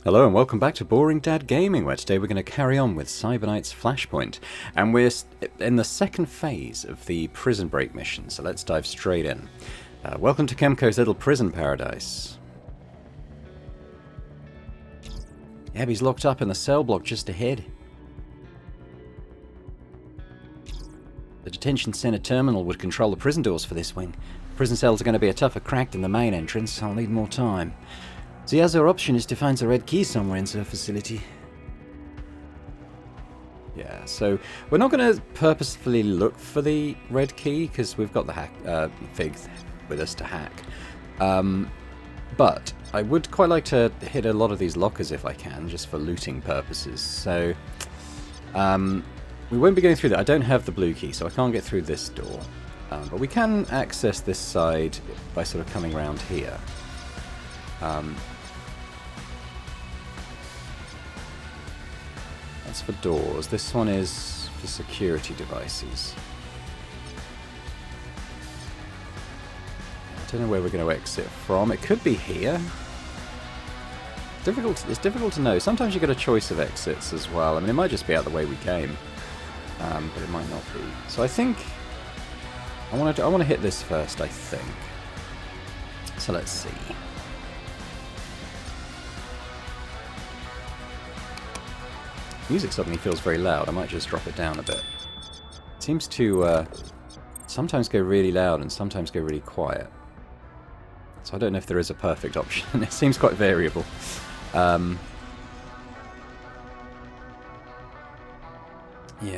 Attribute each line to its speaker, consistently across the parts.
Speaker 1: Hello and welcome back to Boring Dad Gaming, where today we're going to carry on with Cybernite's Flashpoint. And we're in the second phase of the prison break mission, so let's dive straight in. Welcome to Kemco's little prison paradise. Yep, he's locked up in the cell block just ahead. The detention center terminal would control the prison doors for this wing. Prison cells are going to be a tougher crack than the main entrance. I'll need more time. The other option is to find the red key somewhere in the facility. Yeah, so we're not going to purposefully look for the red key because we've got the Fig with us to hack. But I would quite like to hit a lot of these lockers if I can, just for looting purposes. So we won't be going through that. I don't have the blue key, so I can't get through this door. But we can access this side by sort of coming around here. That's for doors. This one is for security devices. I don't know where we're going to exit from. It could be here. It's difficult to know. Sometimes you get a choice of exits as well. I mean, it might just be out the way we came, but it might not be. So I think I want to hit this first. I think. So let's see. Music suddenly feels very loud. I might just drop it down a bit. It seems to sometimes go really loud and sometimes go really quiet. So I don't know if there is a perfect option. It seems quite variable. Yeah,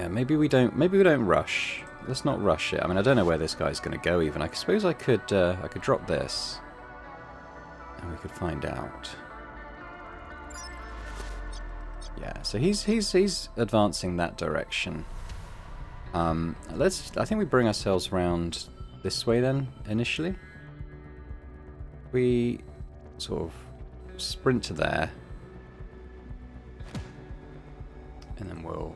Speaker 1: maybe we don't rush. Let's not rush it. I mean, I don't know where this guy's going to go even. I suppose I could drop this and we could find out. Yeah, so he's advancing that direction. I think we bring ourselves round this way then, initially. We sort of sprint to there. And then we'll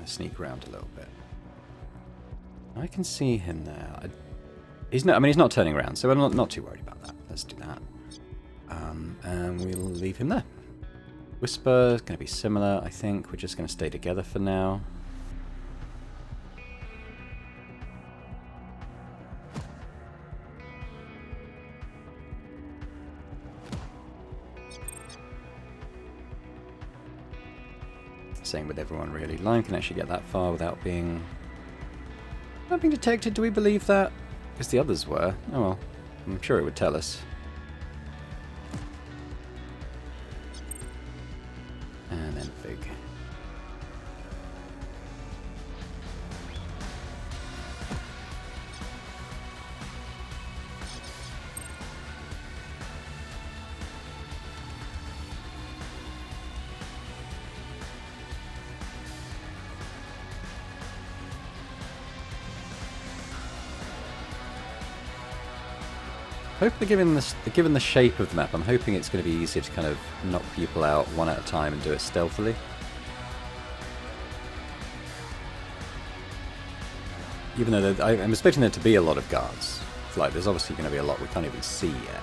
Speaker 1: sneak around a little bit. I can see him there. He's not turning around, so we're not too worried about that. Let's do that. And we'll leave him there. Whisper is going to be similar, I think. We're just going to stay together for now. Same with everyone, really. Lion can actually get that far without being detected. Do we believe that? Because the others were. Oh well, I'm sure it would tell us. And then Fig. Hopefully, given the shape of the map, I'm hoping it's going to be easier to kind of knock people out one at a time and do it stealthily. Even though I'm expecting there to be a lot of guards. Like, there's obviously going to be a lot we can't even see yet.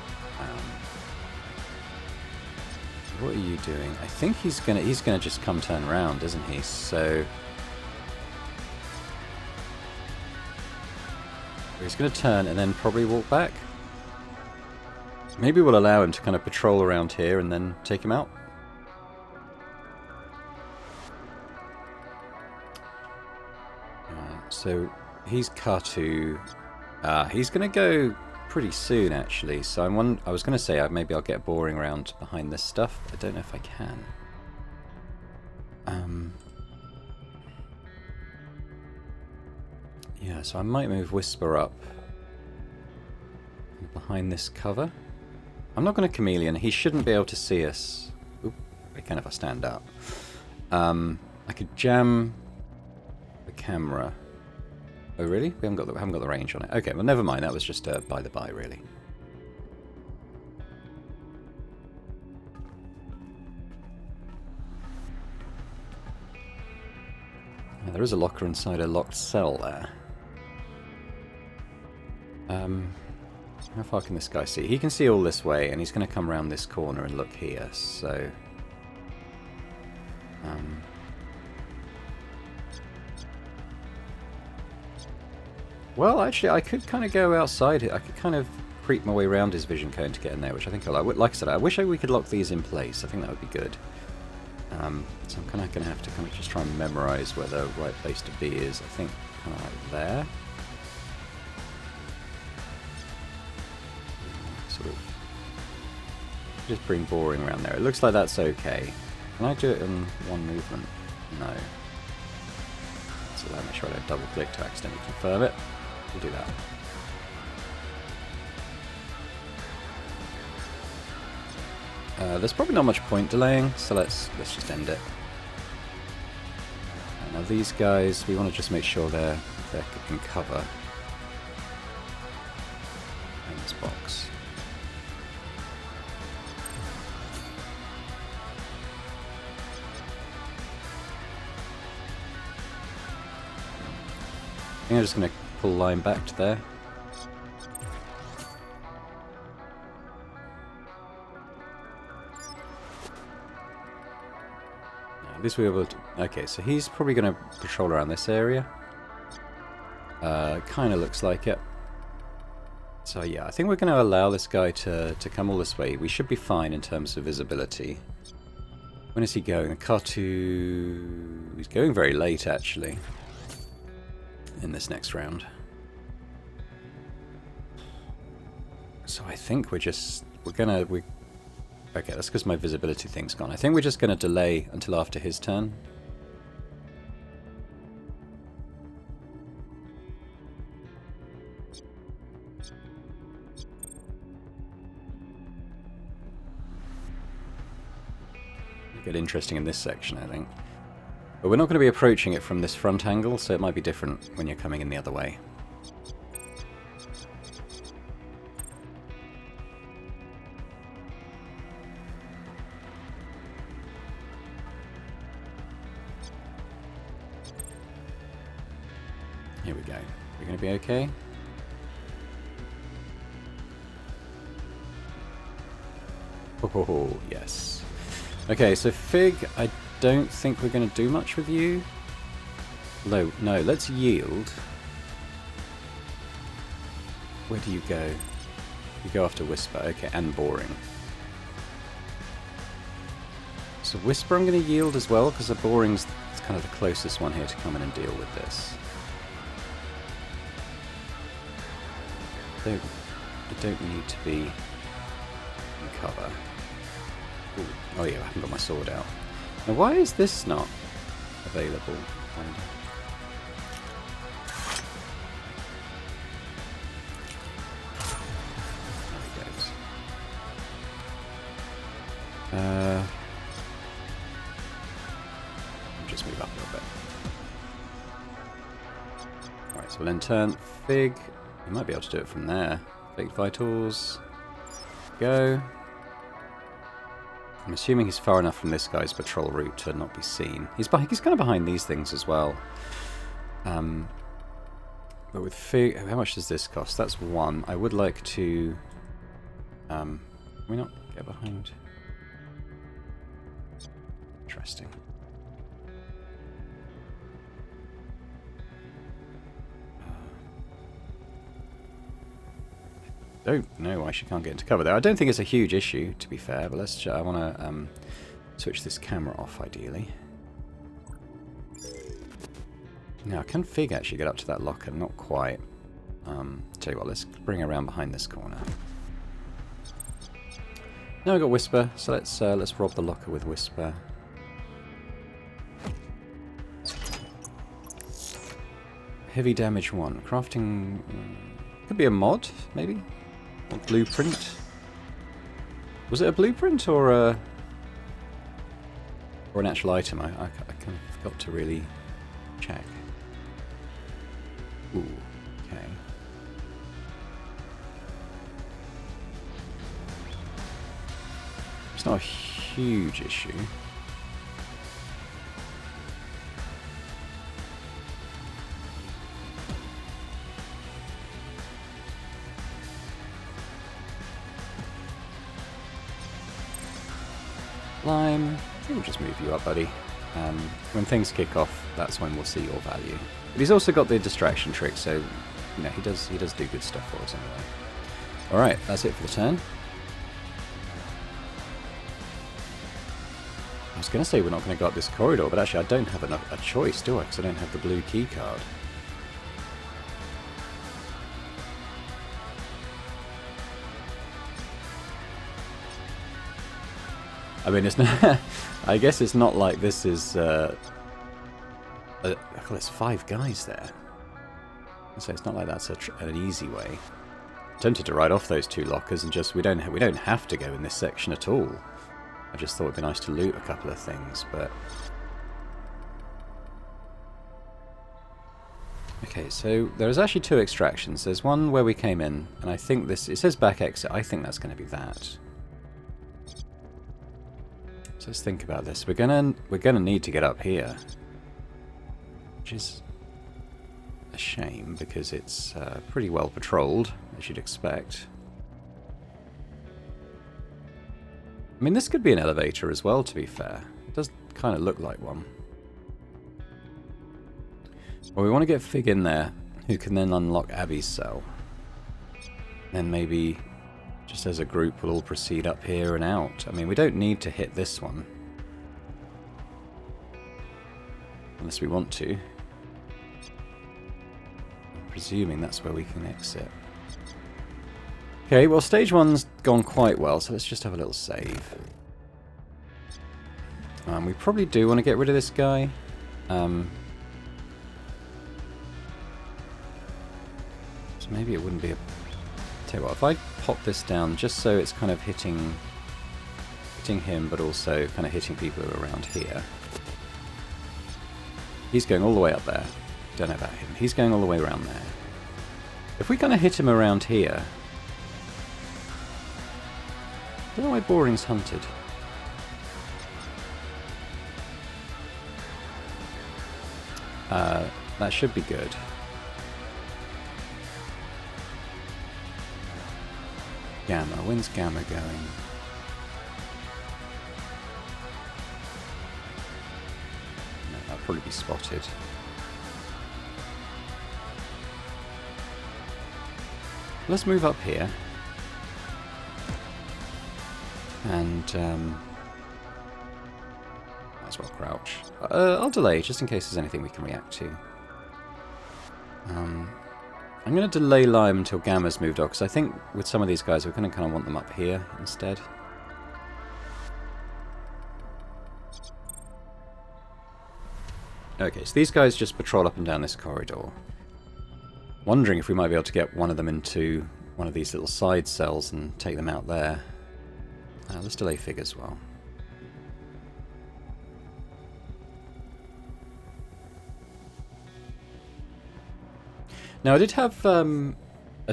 Speaker 1: What are you doing? I think he's gonna just come turn around, isn't he? So he's going to turn and then probably walk back. Maybe we'll allow him to kind of patrol around here and then take him out. So he's Katu. He's going to go pretty soon, actually. So I was going to say maybe I'll get boring around behind this stuff. I don't know if I can. Yeah, so I might move Whisper up behind this cover. I'm not going to chameleon. He shouldn't be able to see us. Oop, I can if I stand up. I could jam the camera. Oh really? We haven't got the range on it. Okay, well never mind. That was just by the by, really. Now, there is a locker inside a locked cell there. How far can this guy see? He can see all this way, and he's going to come around this corner and look here, so... Well, actually, I could kind of go outside it. I could kind of creep my way around his vision cone to get in there, which I think I like. Like I said, I wish we could lock these in place. I think that would be good. So I'm kind of going to have to kind of just try and memorize where the right place to be is. I think kind of like there. Sort of just bring boring around there. It looks like that's okay. Can I do it in one movement? No. So let me make sure I don't double click to accidentally confirm it. We'll do that. There's probably not much point delaying, so let's just end it. Now these guys, we want to just make sure they're in cover in this box. I think I'm just going to pull line back to there. This we'll be able to... Okay, so he's probably going to patrol around this area. Kind of looks like it. So yeah, I think we're going to allow this guy to come all this way. We should be fine in terms of visibility. When is he going? The Cartu... He's going very late, actually, in this next round. So I think we're gonna... Okay, that's because my visibility thing's gone. I think we're just going to delay until after his turn. It'll get interesting in this section, I think. But we're not going to be approaching it from this front angle, so it might be different when you're coming in the other way. Here we go. We're going to be okay? Oh, yes. Okay, so Fig, I don't think we're going to do much with you. No, let's yield. Where do you go? You go after Whisper. Okay, and Boring. So Whisper I'm going to yield as well, because the Boring's kind of the closest one here to come in and deal with this. I don't need to be in cover. Ooh. Oh yeah, I haven't got my sword out. Now why is this not available? There he goes. I'll just move up a little bit. Alright, so we'll then turn Fig. You might be able to do it from there. Fake Vitals. Go. I'm assuming he's far enough from this guy's patrol route to not be seen. He's kind of behind these things as well. But with Fig... How much does this cost? That's 1. I would like to... Can we not get behind? Interesting. Don't know why she can't get into cover there. I don't think it's a huge issue, to be fair, but let's... I want to switch this camera off, ideally. Now, can Fig actually get up to that locker? Not quite. Tell you what, let's bring her around behind this corner. Now we've got Whisper, so let's rob the locker with Whisper. Heavy damage 1. Crafting... could be a mod, maybe? Or blueprint? Was it a blueprint or an actual item? I kind of forgot to really check. Ooh, okay. It's not a huge issue. Lime, I think we'll just move you up, buddy. When things kick off, that's when we'll see your value. But he's also got the distraction trick, so you know he does do good stuff for us anyway. All right, that's it for the turn. I was going to say we're not going to go up this corridor, but actually I don't have a choice, do I? Because I don't have the blue key card. I mean, it's not. I guess it's not like this is. There's 5 guys there, so it's not like that's an easy way. I'm tempted to write off those 2 lockers and just we don't have to go in this section at all. I just thought it'd be nice to loot a couple of things, but okay. So there's actually 2 extractions. There's one where we came in, and I think this. It says back exit. I think that's going to be that. So let's think about this. We're gonna need to get up here, which is a shame because it's pretty well patrolled, as you'd expect. I mean, this could be an elevator as well, to be fair. It does kind of look like one. Well, we want to get Fig in there, who can then unlock Abby's cell. Then maybe, just as a group, we'll all proceed up here and out. I mean, we don't need to hit this one. Unless we want to. I'm presuming that's where we can exit. Okay, well, stage 1's gone quite well, so let's just have a little save. We probably do want to get rid of this guy. So maybe it wouldn't be a... Tell you what, if I pop this down just so it's kind of hitting him, but also kind of hitting people who are around here. He's going all the way up there. Don't know about him. He's going all the way around there. If we kind of hit him around here... I don't know why Boring's hunted. That should be good. Gamma. When's Gamma going? No, that'll probably be spotted. Let's move up here. And, might as well crouch. I'll delay, just in case there's anything we can react to. I'm going to delay Lime until Gamma's moved on, because I think with some of these guys we're going to kind of want them up here instead. Okay, so these guys just patrol up and down this corridor. Wondering if we might be able to get one of them into one of these little side cells and take them out there. Let's delay Fig as well. Now, I did have a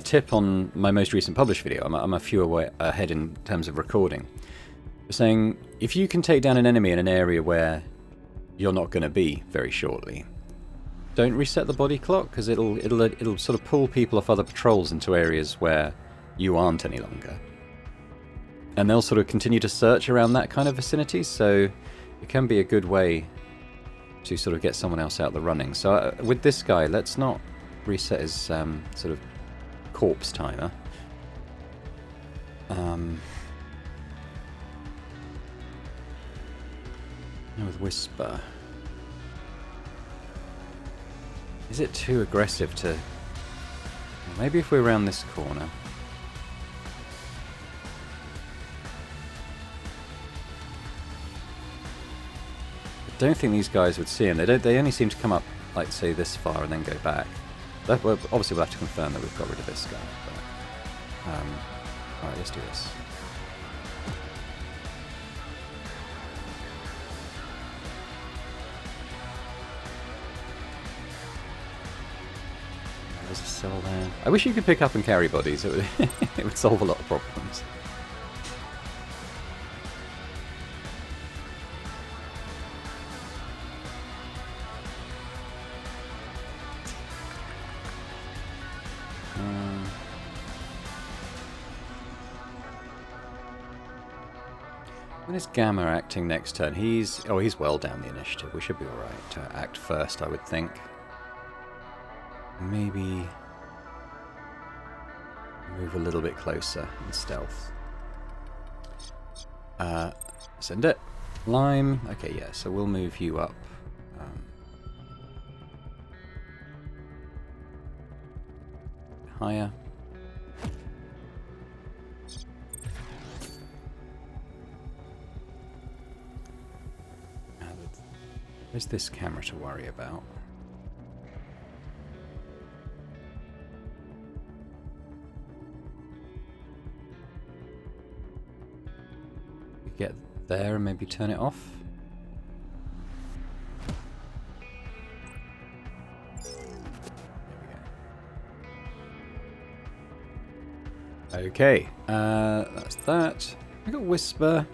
Speaker 1: tip on my most recent published video. I'm a few ahead in terms of recording. Saying, if you can take down an enemy in an area where you're not going to be very shortly, don't reset the body clock, because it'll sort of pull people off other patrols into areas where you aren't any longer. And they'll sort of continue to search around that kind of vicinity, so it can be a good way to sort of get someone else out the running. So with this guy, let's not reset his sort of corpse timer. With Whisper. Is it too aggressive to... Maybe if we're around this corner. I don't think these guys would see him. They only seem to come up, like, say, this far and then go back. Well, obviously we'll have to confirm that we've got rid of this guy. But, alright, let's do this. There's a cell there. I wish you could pick up and carry bodies. It would, it would solve a lot of problems. When is Gamma acting next turn? He's well down the initiative. We should be alright to act first, I would think. Maybe move a little bit closer in stealth. Send it. Lime. Okay, yeah, so we'll move you up. Higher. Where's this camera to worry about? We get there and maybe turn it off. Okay, that's that. I got Whisper.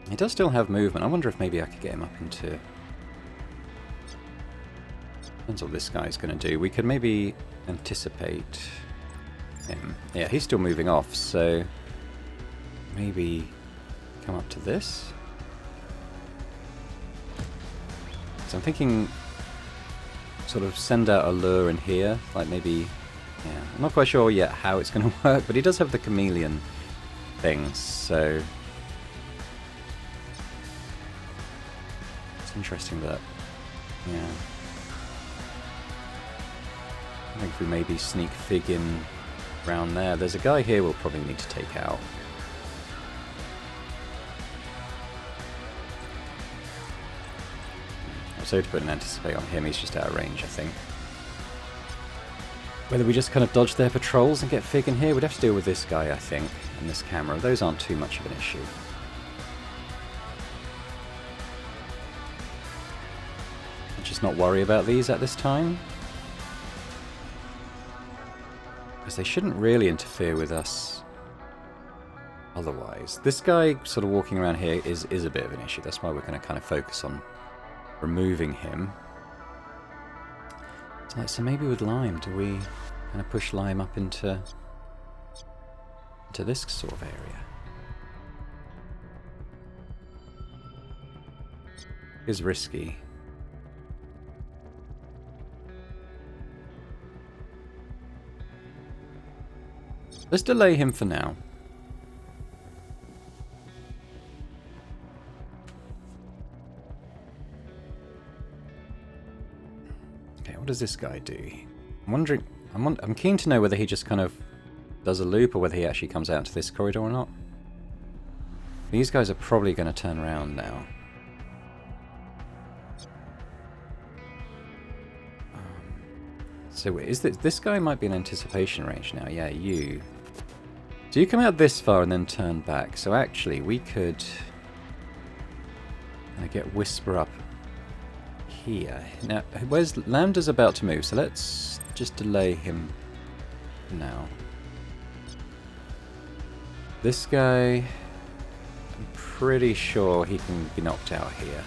Speaker 1: He does still have movement. I wonder if maybe I could get him up into... Depends what this guy's going to do. We could maybe anticipate him. Yeah, he's still moving off, so maybe come up to this. So I'm thinking sort of send out a lure in here, like maybe... Yeah, I'm not quite sure yet how it's going to work, but he does have the chameleon thing, so it's interesting that, yeah. I think if we maybe sneak Fig in around there. There's a guy here we'll probably need to take out. I was hoping to put an anticipate on him, he's just out of range, I think. Whether we just kind of dodge their patrols and get Fig in here, we'd have to deal with this guy, I think, and this camera. Those aren't too much of an issue. I'll just not worry about these at this time. Because they shouldn't really interfere with us otherwise. This guy sort of walking around here is a bit of an issue. That's why we're going to kind of focus on removing him. So maybe with Lime, do we kind of push Lime up into this sort of area? It's risky. Let's delay him for now. What does this guy do? I'm wondering. I'm keen to know whether he just kind of does a loop or whether he actually comes out to this corridor or not. These guys are probably going to turn around now. So is this guy might be in anticipation range now? Yeah, you. Do you come out this far and then turn back? So actually, we could get Whisper up here. Now, where's Lambda's about to move, so let's just delay him now. This guy, I'm pretty sure he can be knocked out here.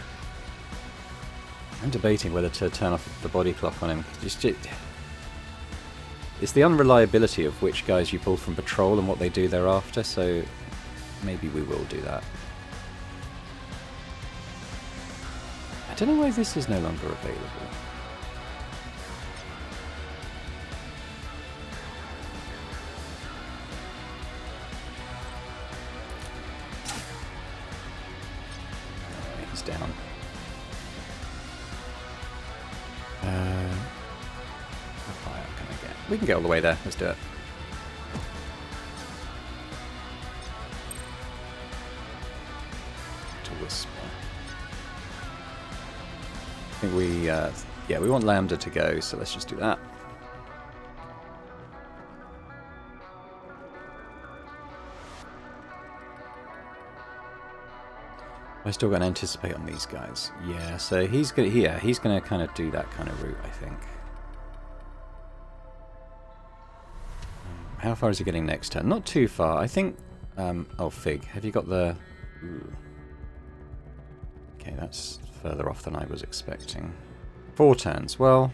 Speaker 1: I'm debating whether to turn off the body clock on him. It's the unreliability of which guys you pull from patrol and what they do thereafter, so maybe we will do that. I don't know why this is no longer available. He's down. How high up can I get? We can get all the way there. Let's do it. To Whisper. I think we, yeah, we want Lambda to go, so let's just do that. I still got to anticipate on these guys. Yeah, so he's gonna kind of do that kind of route, I think. How far is he getting next turn? Not too far. I think. Oh, Fig, have you got the? Ooh. Okay, that's further off than I was expecting. 4 turns. Well,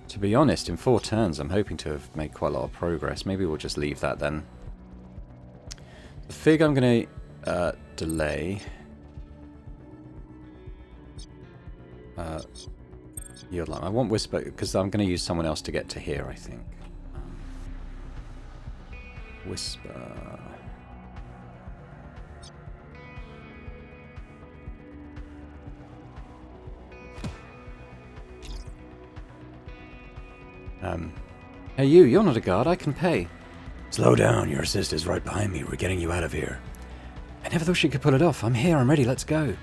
Speaker 1: to be honest, in 4 turns, I'm hoping to have made quite a lot of progress. Maybe we'll just leave that then. The fig I'm going to delay. Yield line. I want whisper because I'm going to use someone else to get to here, I think. Whisper. Hey you're not a guard, I can pay. Slow down, your assist is right behind me, we're getting you out of here. I never thought she could pull it off. I'm here, I'm ready, let's go.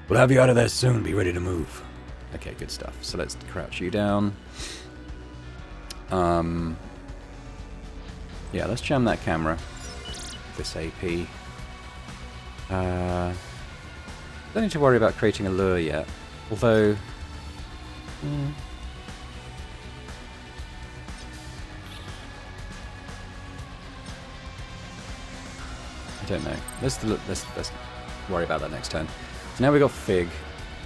Speaker 1: We'll have you out of there soon, be ready to move. Okay, good stuff. So let's crouch you down. Yeah, let's jam that camera. This AP. Don't need to worry about creating a lure yet. Although... I don't know. Let's worry about that next turn. So now we've got Fig.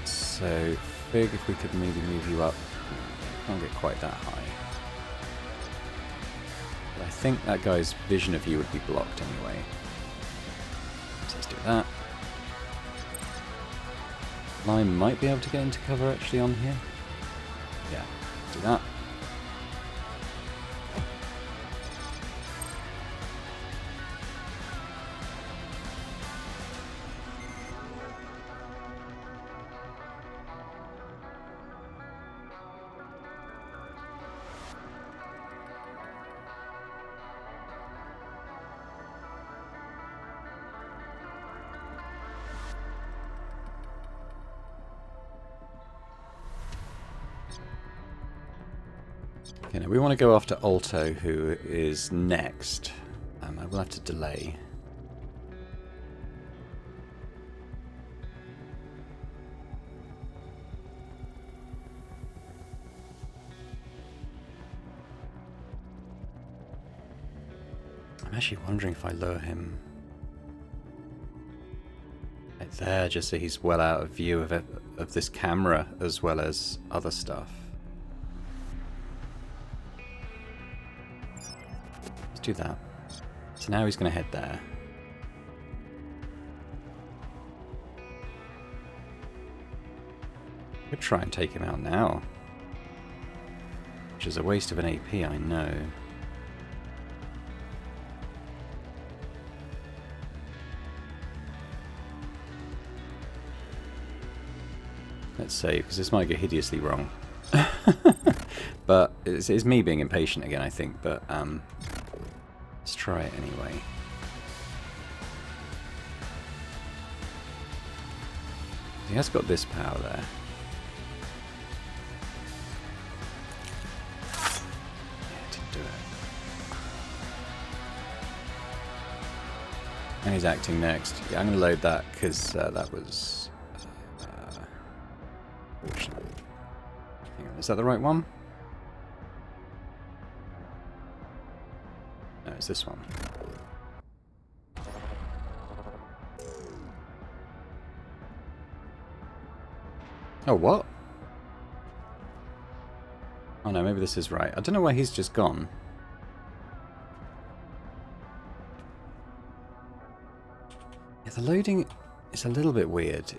Speaker 1: So, Fig, if we could maybe move you up. Can't get quite that high. But I think that guy's vision of you would be blocked anyway. So let's do that. Lime might be able to get into cover actually on here. Yeah, do that. Okay, now we want to go after Alto, who is next. I will have to delay. I'm actually wondering if I lure him right there, just so he's well out of view of this camera as well as other stuff. Do that. So now he's going to head there. Could try and take him out now, which is a waste of an AP, I know. Let's save, because this might get hideously wrong. But it's me being impatient again, I think. But let's try it anyway. He has got this power there. Yeah, didn't do it. And he's acting next. Yeah, I'm going to load that because that was... hang on, is that the right one? No, it's this one. Oh, what? Oh no, maybe this is right. I don't know why he's just gone. Yeah, the loading is a little bit weird.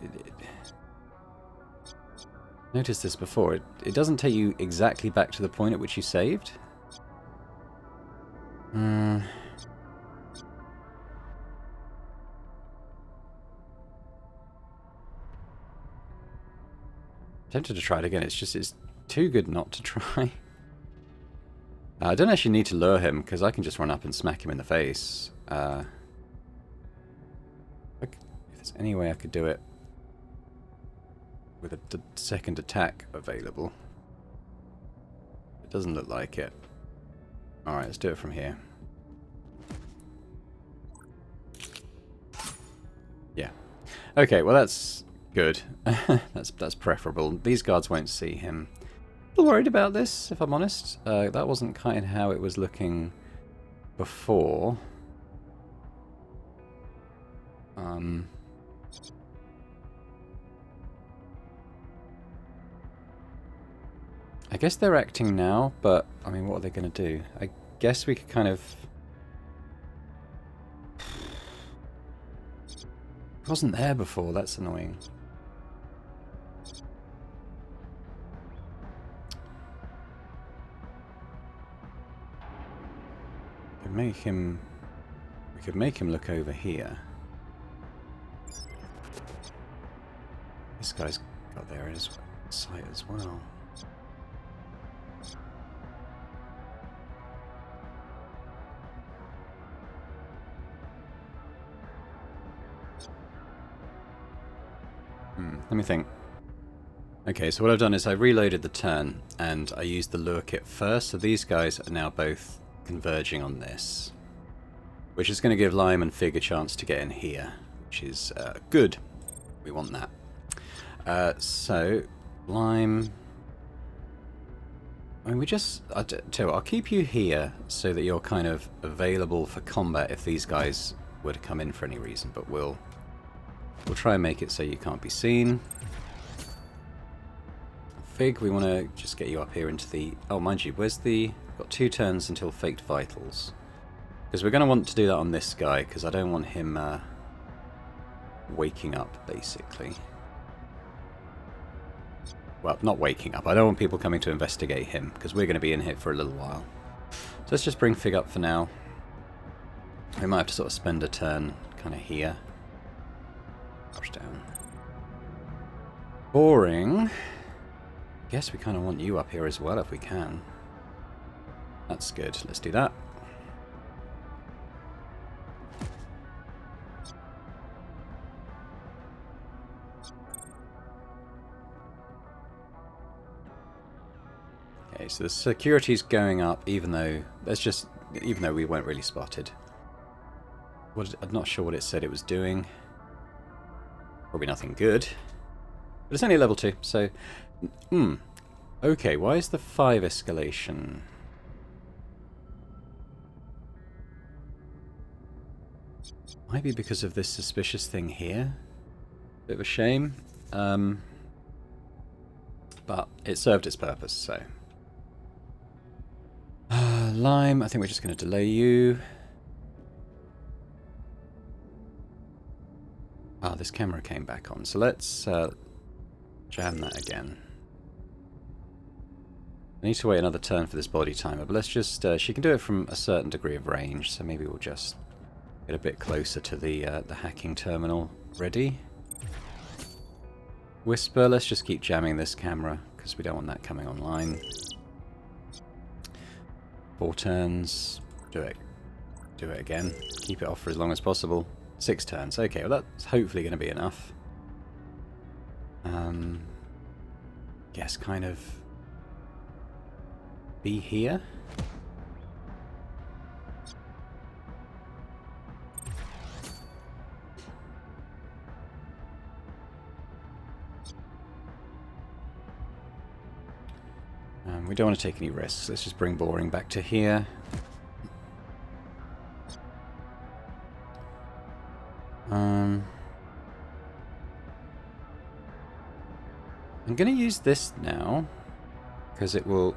Speaker 1: Noticed this before. It doesn't take you exactly back to the point at which you saved. Tempted to try it again. It's too good not to try. I don't actually need to lure him because I can just run up and smack him in the face. If there's any way I could do it with a second attack available. It doesn't look like it. Alright, let's do it from here. Yeah. Okay, well that's good. that's preferable. These guards won't see him. A little worried about this, if I'm honest. That wasn't kind of how it was looking before. I guess they're acting now, but I mean, what are they going to do? I guess we could kind of... It wasn't there before, that's annoying. We could make him look over here. This guy's got there in his sight as well. Let me think. Okay, so what I've done is I reloaded the turn and I used the lure kit first. So these guys are now both converging on this, which is going to give Lime and Fig a chance to get in here, which is good. We want that. So Lime, I mean, I'll tell you what, I'll keep you here so that you're kind of available for combat if these guys were to come in for any reason, but we'll try and make it so you can't be seen. Fig, we want to just get you up here into the... Oh, mind you, where's the... Got 2 turns until Faked Vitals. Because we're going to want to do that on this guy, because I don't want him waking up, basically. Well, not waking up. I don't want people coming to investigate him, because we're going to be in here for a little while. So let's just bring Fig up for now. We might have to sort of spend a turn kind of here. Push down. Boring. Guess we kind of want you up here as well if we can. That's good. Let's do that. Okay, so the security's going up even though we weren't really spotted. I'm not sure what it said it was doing. Probably nothing good. But it's only level 2, so... Okay, why is the 5 escalation? Might be because of this suspicious thing here. Bit of a shame. But it served its purpose, so... Lime, I think we're just going to delay you. Ah, this camera came back on, so let's jam that again. I need to wait another turn for this body timer, but let's just... she can do it from a certain degree of range, so maybe we'll just get a bit closer to the hacking terminal. Ready? Whisper, let's just keep jamming this camera, because we don't want that coming online. 4 turns. Do it. Do it again. Keep it off for as long as possible. 6 turns. Okay, well that's hopefully going to be enough. Guess kind of... be here. We don't want to take any risks. Let's just bring Boring back to here. I'm going to use this now. Because it will...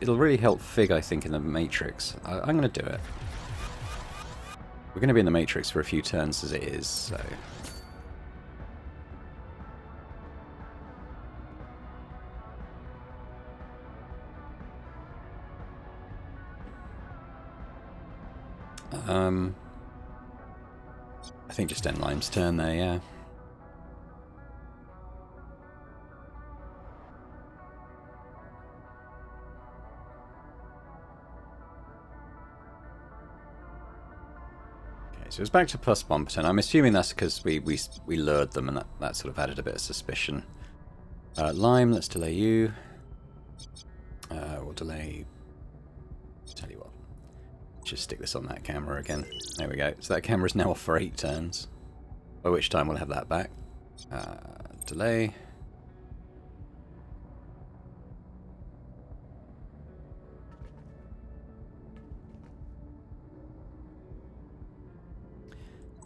Speaker 1: It'll really help Fig, I think, in the Matrix. I'm going to do it. We're going to be in the Matrix for a few turns as it is, so... I think just end Lime's turn there, yeah. So it's back to +1%. I'm assuming that's because we lured them and that sort of added a bit of suspicion. Lime, let's delay you. We'll delay... Tell you what. Just stick this on that camera again. There we go. So that camera's now off for 8 turns. By which time we'll have that back. Delay.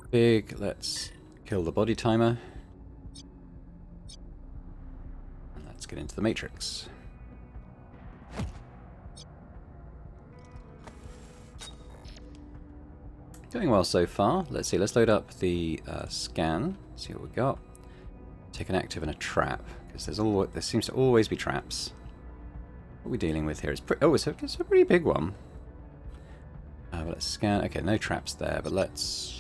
Speaker 1: Big, let's kill the body timer. And let's get into the Matrix. Going well so far. Let's see, let's load up the scan, see what we got. Take an active and a trap, because there seems to always be traps. What are we dealing with here? It's a pretty big one. But let's scan. Okay, no traps there, but let's...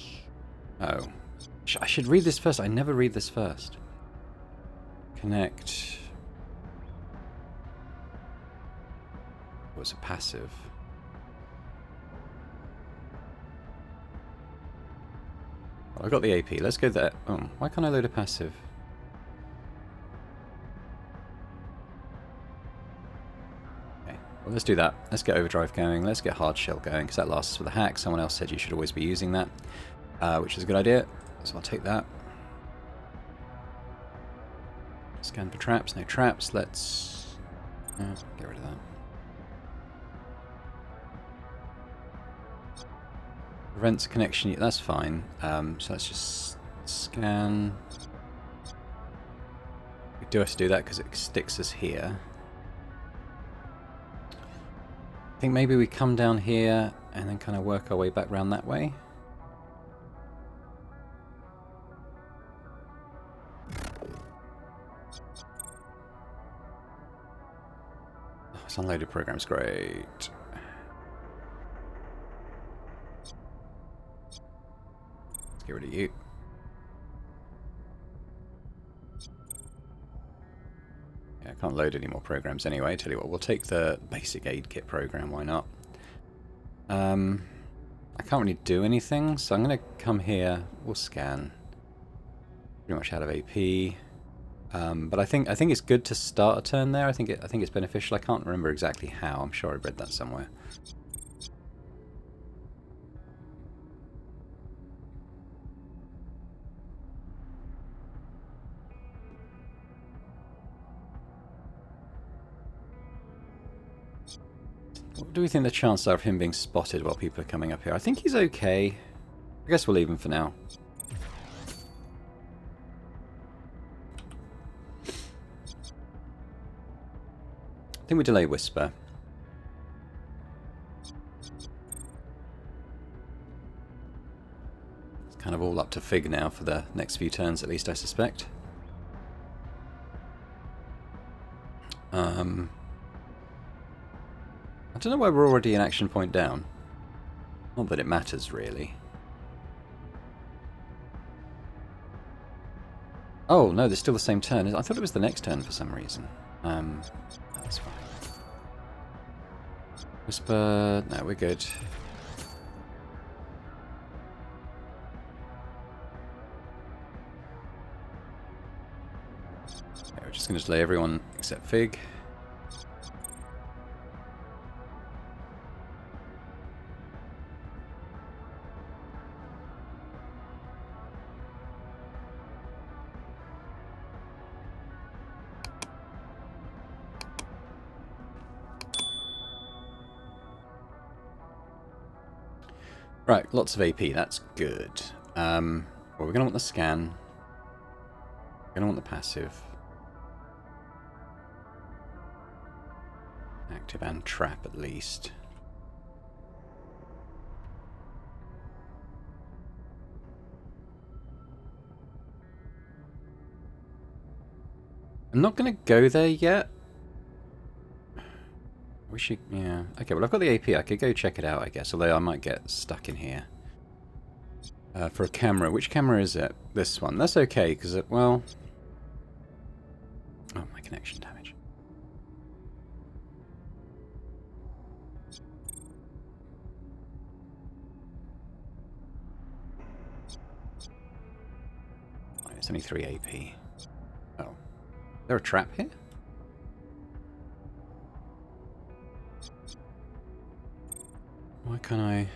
Speaker 1: Oh. I should read this first. I never read this first. Connect. Oh, it's a passive. Well, I got the AP. Let's go there. Oh, why can't I load a passive? Okay, well, let's do that. Let's get overdrive going. Let's get hard shell going, because that lasts for the hack. Someone else said you should always be using that, which is a good idea. So I'll take that. Scan for traps. No traps. Let's get rid of that. Prevents connection. That's fine. So let's just scan. We do have to do that because it sticks us here. I think maybe we come down here and then kind of work our way back round that way. Oh, it's unloaded programs. Great. Get rid of you. Yeah, I can't load any more programs anyway. Tell you what, we'll take the basic aid kit program. Why not? I can't really do anything, so I'm going to come here. We'll scan. Pretty much out of AP. But I think it's good to start a turn there. I think it's beneficial. I can't remember exactly how. I'm sure I read that somewhere. What do we think the chances are of him being spotted while people are coming up here? I think he's okay. I guess we'll leave him for now. I think we delay Whisper. It's kind of all up to Fig now for the next few turns, at least I suspect. I don't know why we're already an action point down. Not that it matters, really. Oh, no, there's still the same turn. I thought it was the next turn for some reason. That's fine. Whisper... No, we're good. Yeah, we're just going to delay everyone except Fig. Right, lots of AP, that's good. Well, we're going to want the scan. We're going to want the passive. Active and trap, at least. I'm not going to go there yet. We should, yeah. Okay, well, I've got the AP. I could go check it out, I guess. Although I might get stuck in here. For a camera. Which camera is it? This one. That's okay, because it, well... Oh, my connection damage. Fine, it's only 3 AP. Oh. Is there a trap here? Why can't I...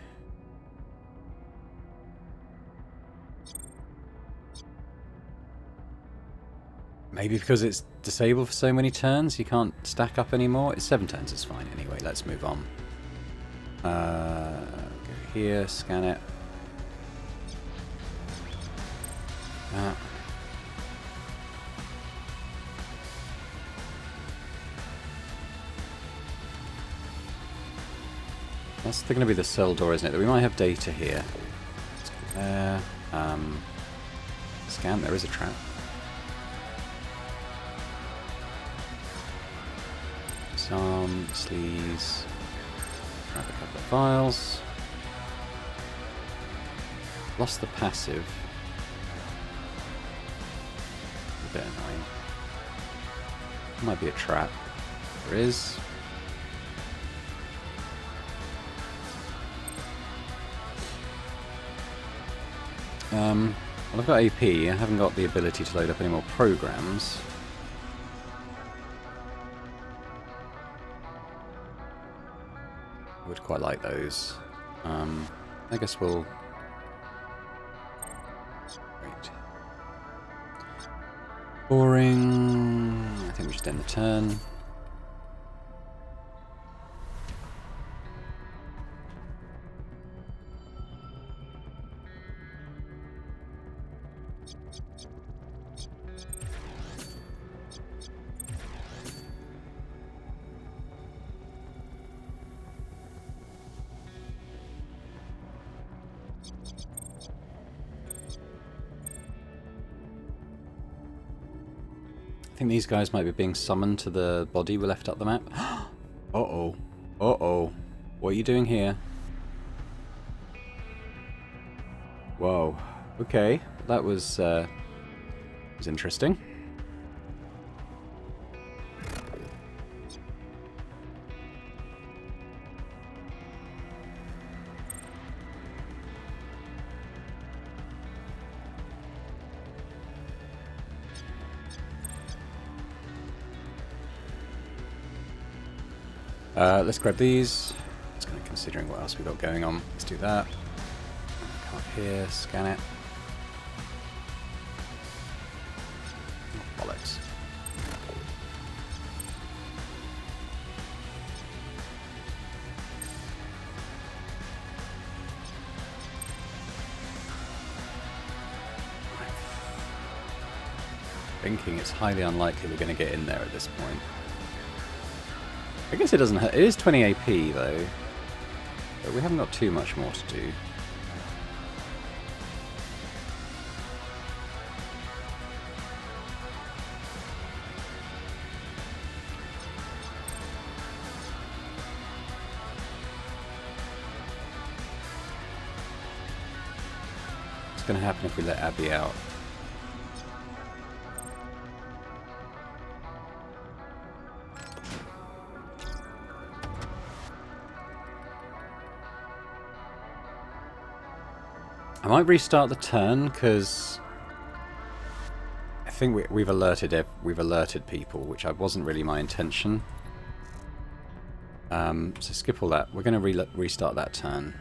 Speaker 1: Maybe because it's disabled for so many turns, you can't stack up anymore? It's 7 turns, it's fine. Anyway, let's move on. Go here, scan it. That's going to be the cell door, isn't it? We might have data here. there. Scan, there is a trap. Disarm, sleaze. Grab a couple of files. Lost the passive. A bit annoying. Might be a trap. There is. Well, I've got AP. I haven't got the ability to load up any more programs. I would quite like those. I guess we'll... Wait. Boring. I think we should end the turn. I think these guys might be being summoned to the body we left up the map. Uh-oh. Uh-oh. What are you doing here? Whoa. Okay. That was interesting. Let's grab these. Just kind of considering what else we've got going on. Let's do that. Come up here, scan it. Oh, bollocks. Thinking it's highly unlikely we're going to get in there at this point. I guess it doesn't. It is 20 AP though, but we haven't got too much more to do. What's going to happen if we let Abby out? I might restart the turn because I think we've alerted people, which wasn't really my intention. So skip all that. We're going to restart that turn.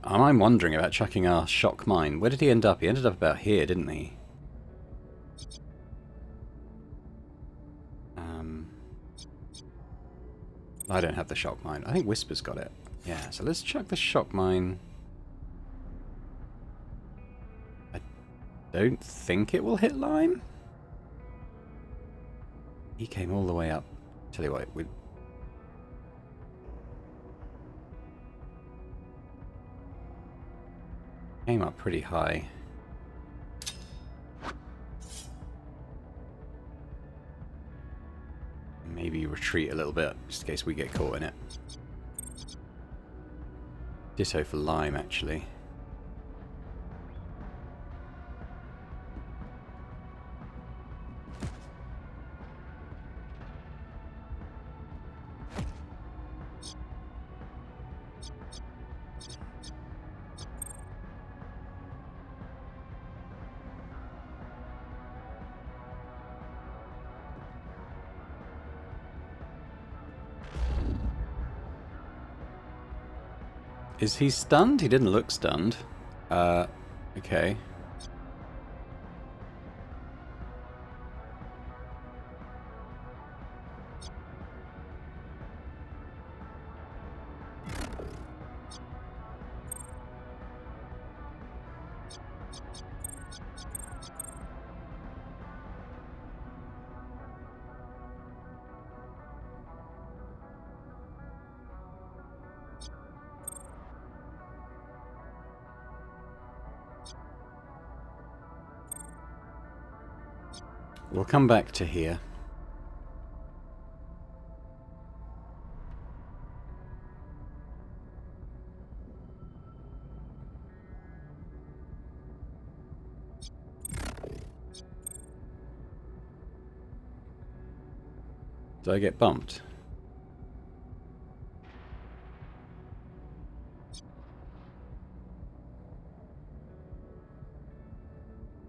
Speaker 1: I'm wondering about chucking our shock mine. Where did he end up? He ended up about here, didn't he? I don't have the shock mine. I think Whisper's got it. Yeah, so let's chuck the shock mine. I don't think it will hit Lime. He came all the way up. Tell you what, we... came up pretty high. Maybe retreat a little bit, just in case we get caught in it. Ditto for Lime, actually. Is he stunned? He didn't look stunned. Okay. We'll come back to here. Did I get bumped?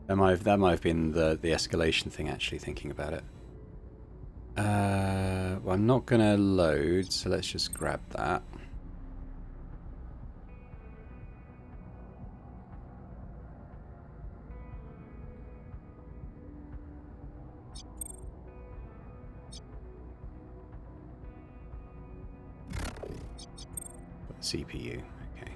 Speaker 1: That might have been the escalation thing, actually, thinking about it. Well, I'm not going to load, so let's just grab that. CPU, okay.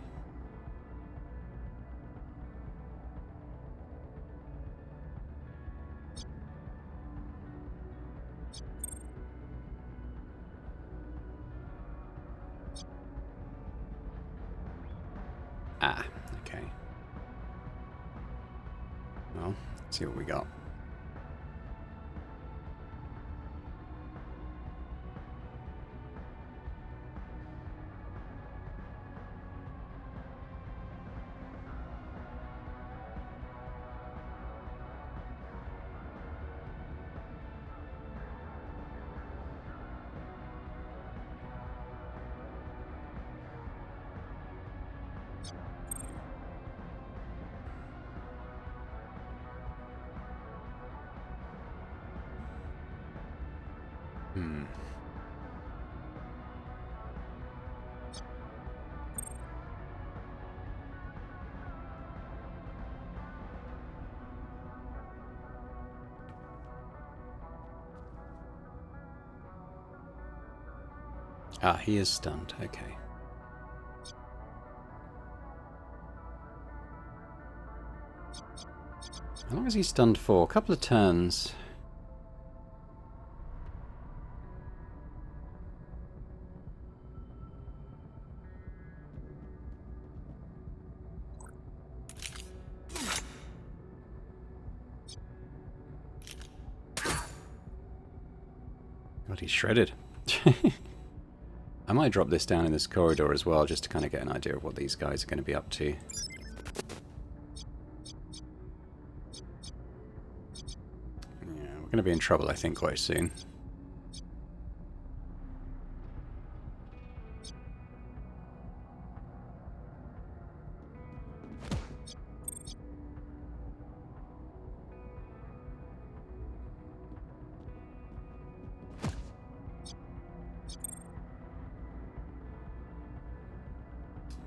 Speaker 1: Ah, okay. Well, let's see what we got. Ah, he is stunned. Okay. How long is he stunned for? A couple of turns. God, he's shredded. I might drop this down in this corridor as well, just to kind of get an idea of what these guys are going to be up to. Yeah, we're going to be in trouble, I think, quite soon.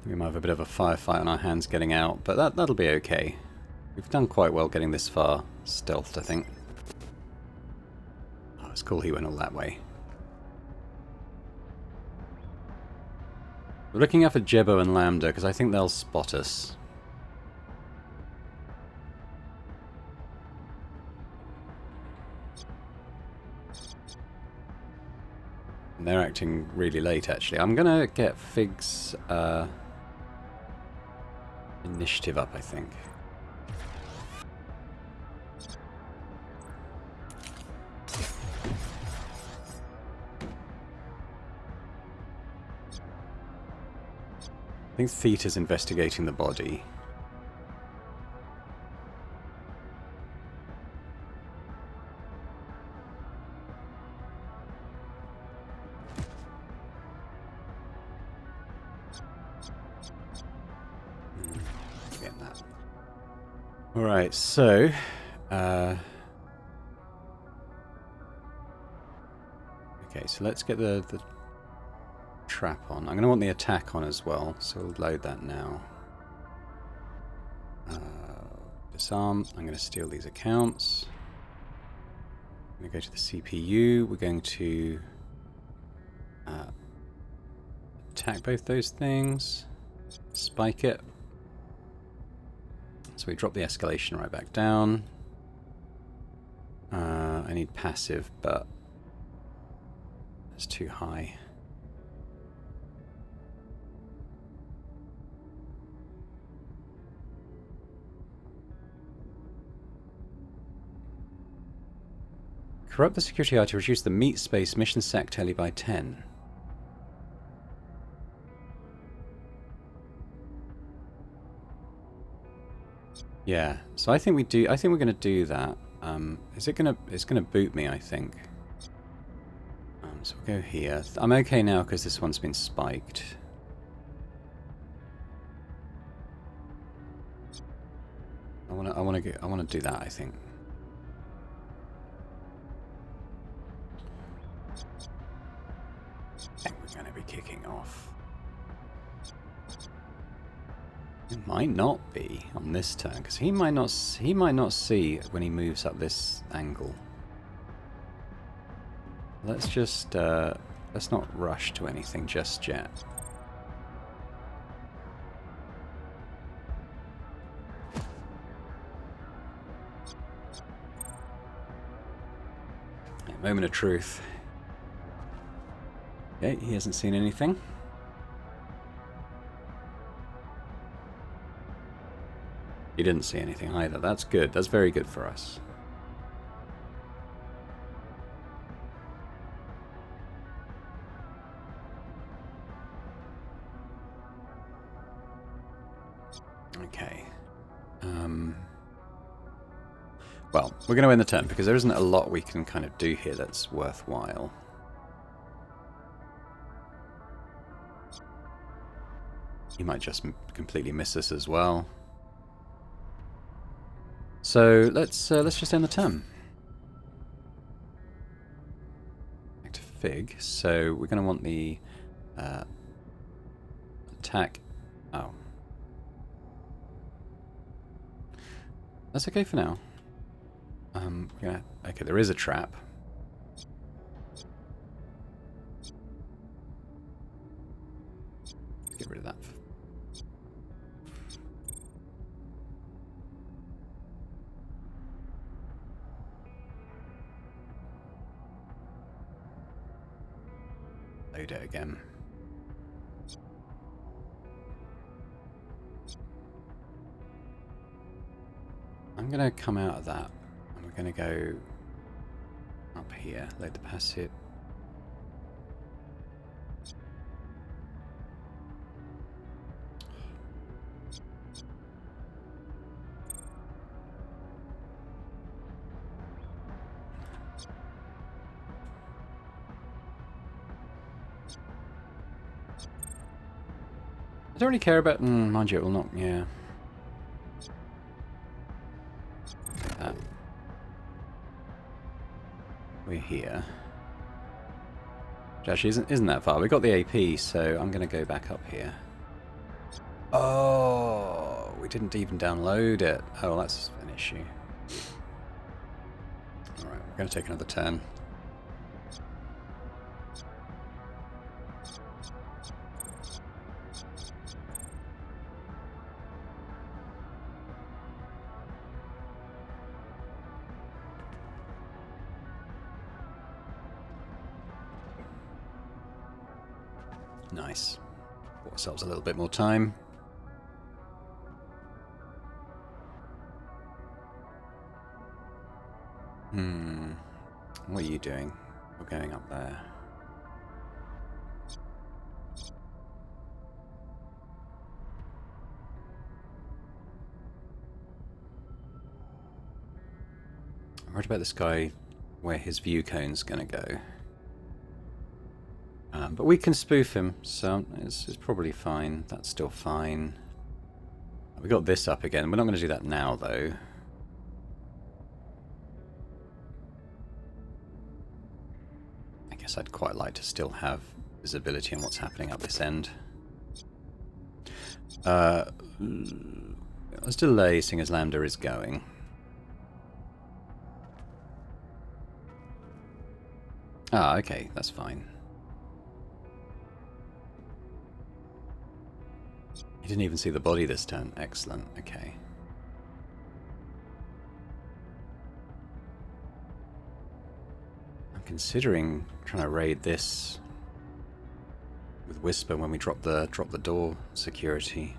Speaker 1: We might have a bit of a firefight on our hands getting out, but that'll be okay. We've done quite well getting this far stealthed, I think. Oh, it's cool he went all that way. We're looking out for Jebbo and Lambda, because I think they'll spot us. And they're acting really late, actually. I'm going to get Fig's initiative up, I think. I think Theta's investigating the body. Get that. Alright, so... okay, so let's get the trap on. I'm going to want the attack on as well, so we'll load that now. Disarm. I'm going to steal these accounts. I'm going to go to the CPU. We're going to attack both those things. Spike it. So we drop the escalation right back down. I need passive, but it's too high. Corrupt the security eye to reduce the meat space mission sec tally by 10. Yeah, so I think we do. I think we're going to do that. Is it going to? It's going to boot me, I think. So we'll go here. I'm okay now because this one's been spiked. I want to do that, I think. I think we're going to be kicking off. It might not be on this turn because he might not see when he moves up this angle. Let's just let's not rush to anything just yet. Moment of truth. Okay, he hasn't seen anything. He didn't see anything either. That's good. That's very good for us. Okay. Well, we're going to end the turn because there isn't a lot we can kind of do here that's worthwhile. He might just completely miss us as well. So let's just end the turn. Back to Fig. So we're going to want the attack. Oh, that's okay for now. Okay, there is a trap. Get rid of that. Load it again. I'm going to come out of that. We're going to go up here, load the passive. I don't really care about... mind you, it will not... yeah. We're here. Which actually isn't that far. We got the AP, so I'm going to go back up here. Oh, we didn't even download it. Oh, that's an issue. Alright, we're going to take another turn. Nice. Bought ourselves a little bit more time. What are you doing? We're going up there. I'm worried about this guy, where his view cone's going to go. But we can spoof him, so it's probably fine. That's still fine. We got this up again. We're not going to do that now, though. I guess I'd quite like to still have visibility on what's happening up this end. Let's delay, seeing as Lambda is going. Ah, okay, that's fine. He didn't even see the body this turn. Excellent. Okay. I'm considering trying to raid this with Whisper when we drop the door security.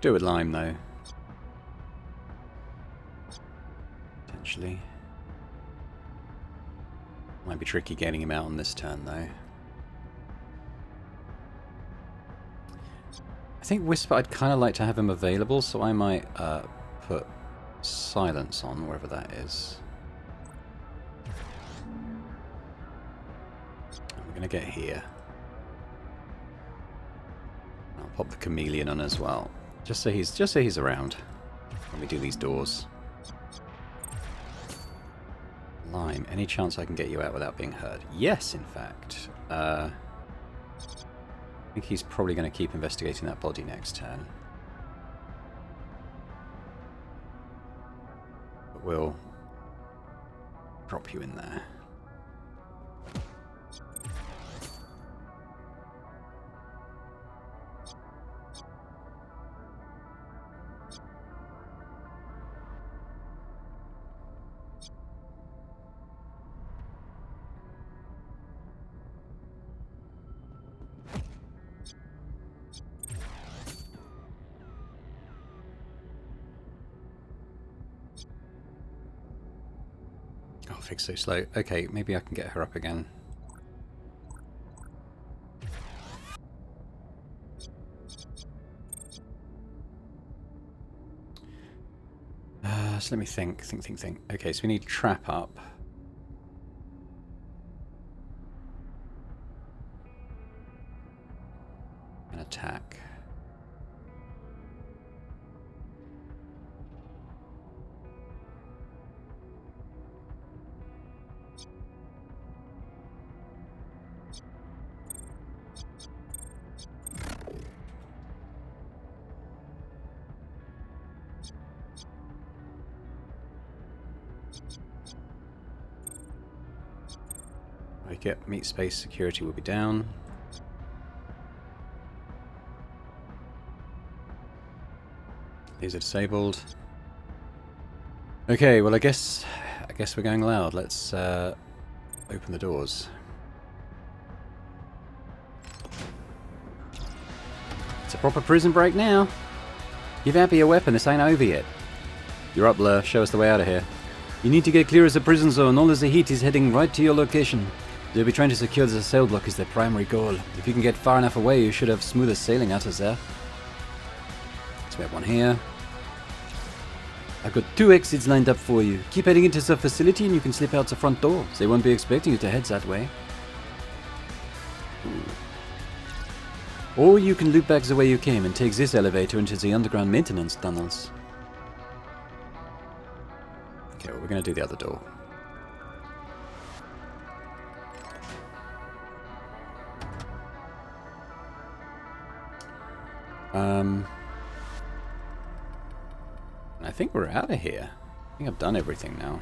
Speaker 1: Do it with Lime though. actually. Might be tricky getting him out on this turn, though. I think Whisper, I'd kind of like to have him available, so I might put Silence on, wherever that is. And we're going to get here. I'll pop the Chameleon on as well, just so he's around when we do these doors. Lime, any chance I can get you out without being heard? Yes, in fact. I think he's probably going to keep investigating that body next turn. But we'll drop you in there. Fix so slow. Okay, maybe I can get her up again. So let me think. Okay, so we need trap up. And attack. Get meat space security will be down. These are disabled. Okay, well I guess we're going loud. Let's open the doors. It's a proper prison break now. Give Abby your weapon, this ain't over yet. You're up, Blur. Show us the way out of here. You need to get clear of the prison zone. All of the heat is heading right to your location. They'll be trying to secure the sail block is their primary goal. If you can get far enough away, you should have smoother sailing out of there. So we have one here. I've got 2 exits lined up for you. Keep heading into the facility and you can slip out the front door. They won't be expecting you to head that way. Ooh. Or you can loop back the way you came and take this elevator into the underground maintenance tunnels. Okay, well, we're going to do the other door. I think we're out of here. I think I've done everything now.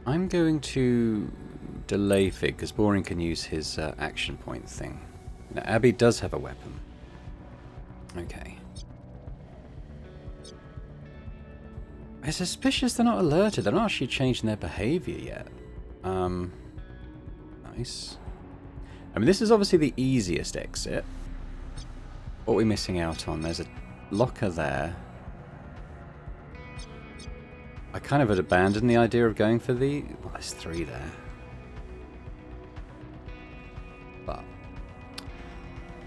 Speaker 1: I'm going to delay Fig, because Boring can use his action point thing. Now, Abby does have a weapon. Okay. I'm suspicious they're not alerted. They're not actually changing their behavior yet. Nice. I mean, this is obviously the easiest exit. What are we missing out on? There's a locker there. I kind of had abandoned the idea of going for the... Well, there's 3 there. But...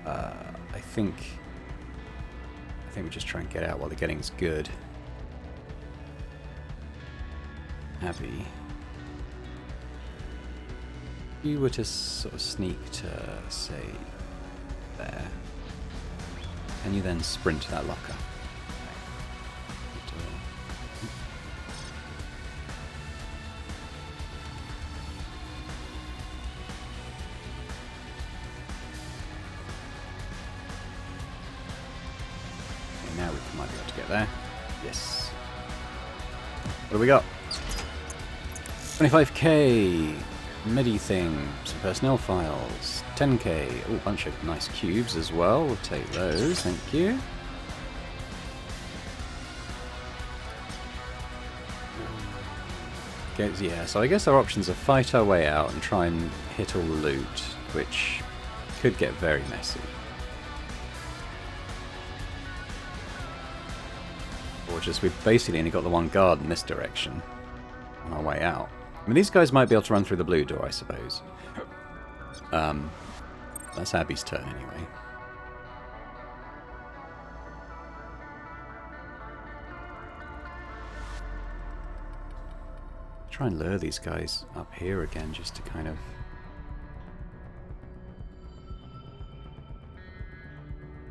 Speaker 1: I think we just try and get out while the getting's good. Abby. If you were to sort of sneak to, say, there, can you then sprint to that locker? Okay, now we might be able to get there. Yes. What do we got? 25k. Medi thing, some personnel files, 10k, oh, a bunch of nice cubes as well, we'll take those, thank you. Okay, yeah, so I guess our options are fight our way out and try and hit all the loot, which Could get very messy. Or just, we've basically only got the one guard in this direction on our way out. I mean, these guys might be able to run through the blue door, I suppose. That's Abby's turn anyway. Try and lure these guys up here again just to kind of...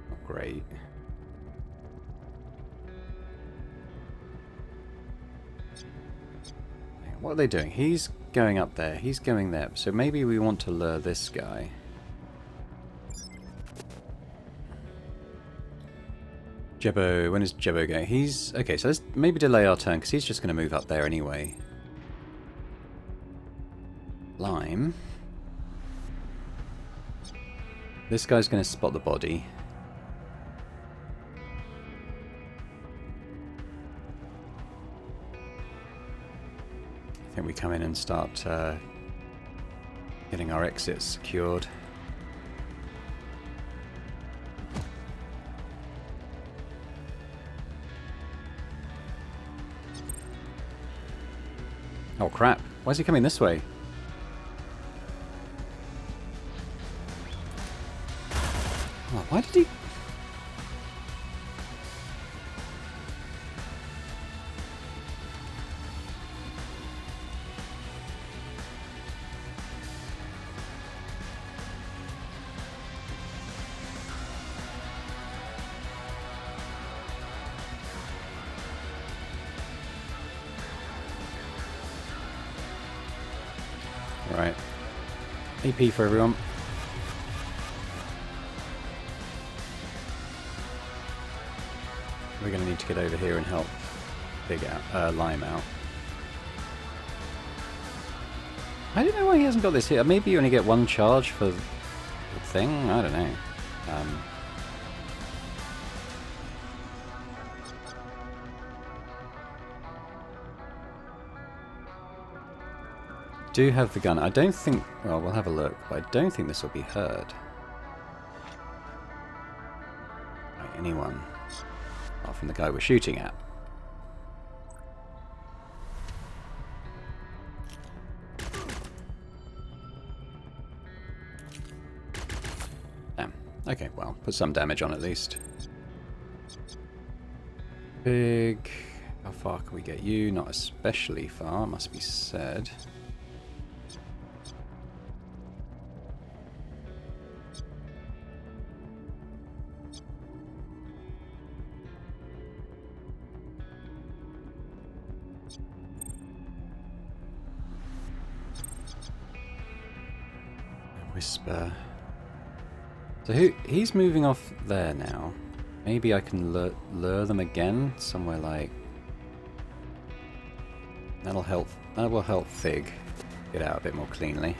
Speaker 1: Not great. What are they doing? He's going up there. He's going there. So maybe we want to lure this guy. Jebbo, when is Jebbo going? He's... Okay, so let's maybe delay our turn, because he's just going to move up there anyway. Lime. This guy's going to spot the body. I think we come in and start getting our exits secured. Oh crap, why is he coming this way? Oh, why did he... Right. AP for everyone. We're going to need to get over here and help Lime out. I don't know why he hasn't got this here. Maybe you only get one charge for the thing? I don't know. Do have the gun. I don't think... Well, we'll have a look, but I don't think this will be heard by anyone apart from the guy we're shooting at. Damn. Okay, well, put some damage on at least. Big... How far can we get you? Not especially far, must be said. Whisper. So he's moving off there now. Maybe I can lure them again somewhere like... That'll help. That will help Fig get out a bit more cleanly.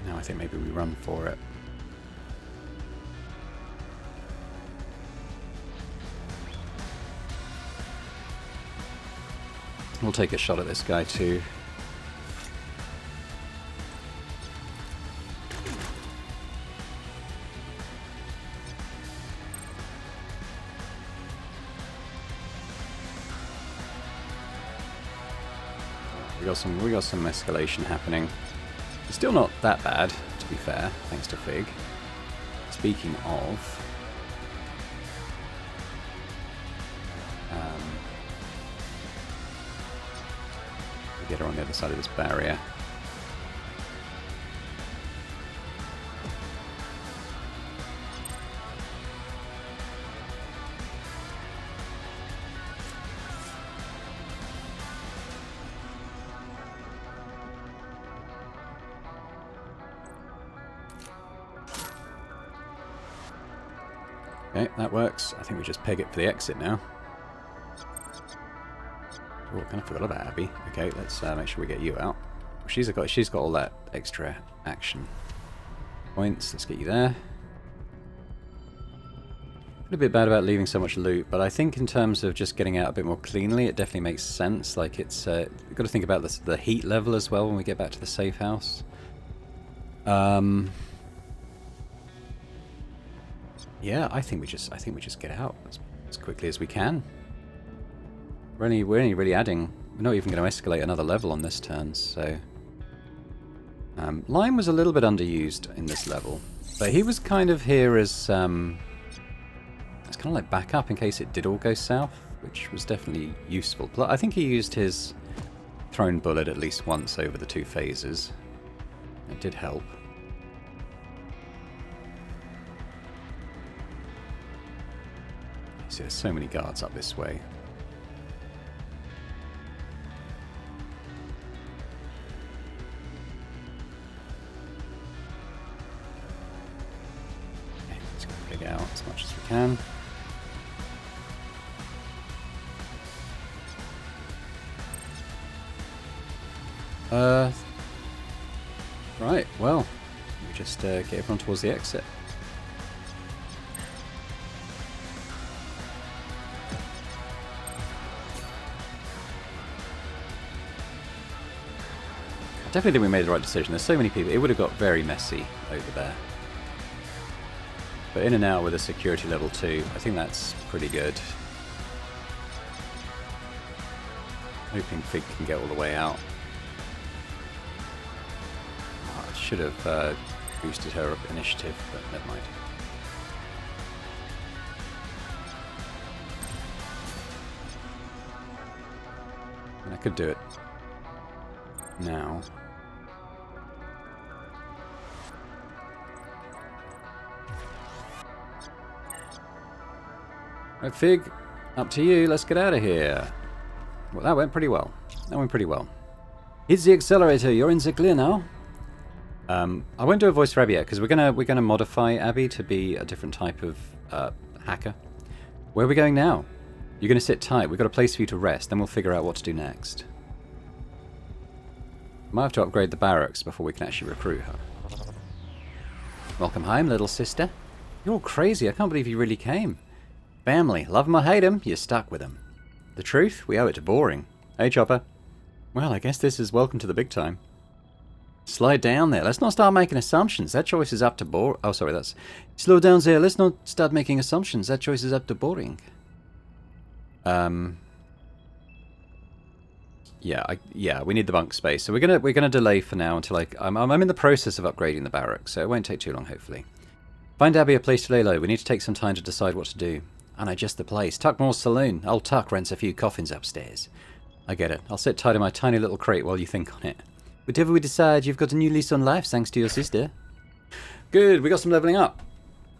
Speaker 1: Now I think maybe we run for it. We'll take a shot at this guy too. We got some escalation happening. It's still not that bad, to be fair, thanks to Fig. Speaking of, we get her on the other side of this barrier. Okay, that works. I think we just peg it for the exit now. Oh, I kind of forgot about Abby. Okay, let's make sure we get you out. She's got all that extra action points. Let's get you there. A bit bad about leaving so much loot, but I think in terms of just getting out a bit more cleanly, it definitely makes sense. Like, it's you've got to think about the heat level as well when we get back to the safe house. Yeah, I think we just get out as quickly as we can. We're only really adding. We're not even going to escalate another level on this turn, so. Lion was a little bit underused in this level, but he was kind of here as it's kind of like backup in case it did all go south, which was definitely useful. I think he used his thrown bullet at least once over the 2 phases. It did help. See, there's so many guards up this way. Okay, let's go dig out as much as we can. Right, well, we just get everyone towards the exit. I definitely think we made the right decision. There's so many people. It would have got very messy over there. But in and out with a security level 2, I think that's pretty good. Hoping Fig can get all the way out. Oh, I should have boosted her up initiative, but never mind. And I could do it now. Right, Fig, up to you. Let's get out of here. Well, that went pretty well. Hit the accelerator. You're in the clear now. I won't do a voice for Abby yet because we're gonna modify Abby to be a different type of hacker. Where are we going now? You're gonna sit tight. We've got a place for you to rest. Then we'll figure out what to do next. Might have to upgrade the barracks before we can actually recruit her. Welcome home, little sister. You're all crazy. I can't believe you really came. Family, love 'em or hate 'em, you're stuck with 'em. The truth, we owe it to boring. Hey, Chopper. Well, I guess this is welcome to the big time. Slow down there. Let's not start making assumptions. That choice is up to boring. Oh, sorry, that's... Slow down there. Let's not start making assumptions. That choice is up to boring. Yeah, we need the bunk space. So we're gonna delay for now until I'm in the process of upgrading the barracks, so it won't take too long, hopefully. Find Abby a place to lay low. We need to take some time to decide what to do. I know just the place. Tuckmore's saloon. Old Tuck rents a few coffins upstairs. I get it. I'll sit tight in my tiny little crate while you think on it. Whatever we decide, you've got a new lease on life thanks to your sister. Good. We got some leveling up.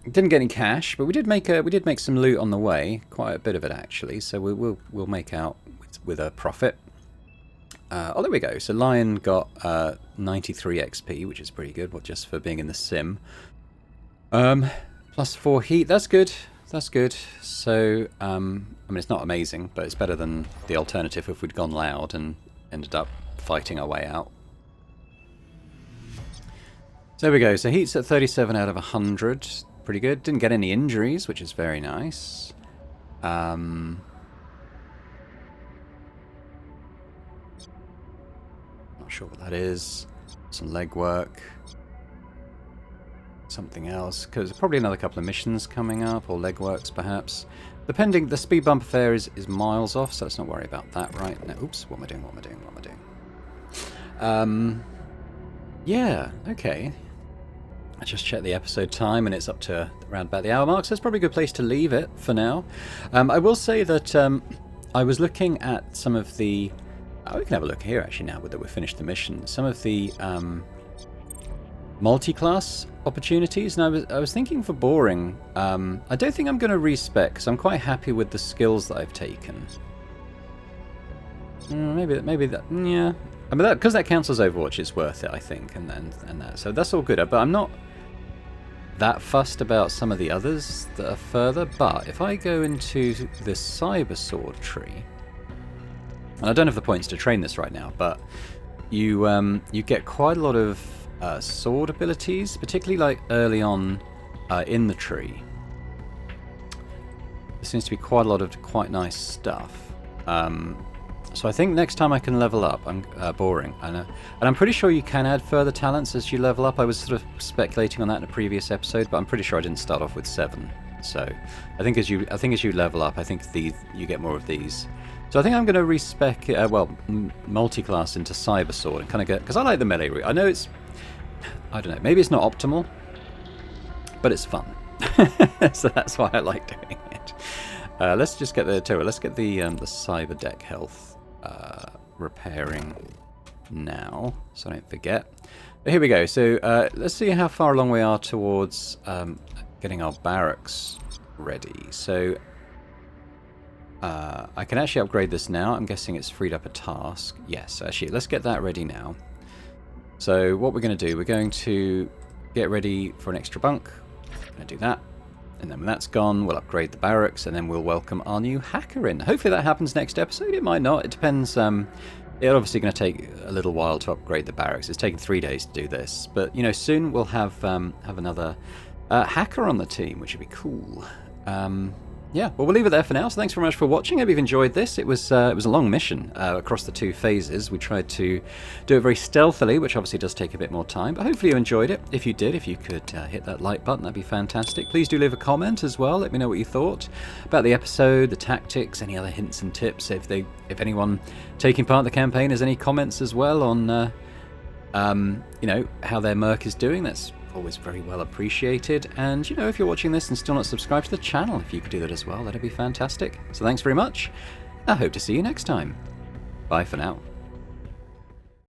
Speaker 1: Didn't get any cash, but we did make some loot on the way. Quite a bit of it actually. So we'll make out with a profit. Oh, there we go. So Lion got 93 XP, which is pretty good. Just for being in the sim. Plus 4 heat. That's good. That's good. So, I mean, it's not amazing, but it's better than the alternative if we'd gone loud and ended up fighting our way out. So there we go. So heat's at 37 out of 100. Pretty good. Didn't get any injuries, which is very nice. Not sure what that is. Some leg work. Something else, because probably another couple of missions coming up, or legworks perhaps. Depending, the speed bump affair is miles off, so let's not worry about that right now. Oops, what am I doing? Yeah, okay. I just checked the episode time, and it's up to around about the hour mark, so it's probably a good place to leave it for now. I will say that I was looking at some of the... we can have a look here, actually, now that we've finished the mission. Some of the... multi-class opportunities, and I was thinking for boring, I don't think I'm going to respec because I'm quite happy with the skills that I've taken. Maybe that, yeah. I mean, because that counts as Overwatch, it's worth it, I think, and that. So that's all good. But I'm not that fussed about some of the others that are further. But if I go into the Cyber Sword tree, and I don't have the points to train this right now, but you get quite a lot of sword abilities, particularly like early on in the tree. There seems to be quite a lot of quite nice stuff. So I think next time I can level up. I'm boring, and I'm pretty sure you can add further talents as you level up. I was sort of speculating on that in a previous episode, but I'm pretty sure I didn't start off with 7. So I think as you level up, I think you get more of these. So I think I'm going to respec multi-class into Cyber Sword and kind of get, because I like the melee route. I know I don't know, maybe it's not optimal, but it's fun. So that's why I like doing it. Let's just get the cyber deck health repairing now, so I don't forget. But here we go. So let's see how far along we are towards getting our barracks ready. So I can actually upgrade this now. I'm guessing it's freed up a task. Yes, actually, let's get that ready now. So what we're going to do, we're going to get ready for an extra bunk. I'm going to do that. And then when that's gone, we'll upgrade the barracks, and then we'll welcome our new hacker in. Hopefully that happens next episode. It might not. It depends. It's obviously going to take a little while to upgrade the barracks. It's taken 3 days to do this. But, you know, soon we'll have another hacker on the team, which would be cool. Yeah, well, we'll leave it there for now. So thanks very much for watching. I hope you've enjoyed this. It was a long mission across the 2 phases. We tried to do it very stealthily, which obviously does take a bit more time. But hopefully you enjoyed it. If you did, if you could hit that like button, that'd be fantastic. Please do leave a comment as well. Let me know what you thought about the episode, the tactics, any other hints and tips. If anyone taking part in the campaign has any comments as well on, you know, how their merc is doing, that's always very well appreciated. And, you know, if you're watching this and still not subscribed to the channel, if you could do that as well, that'd be fantastic. So thanks very much. I hope to see you next time. Bye for now.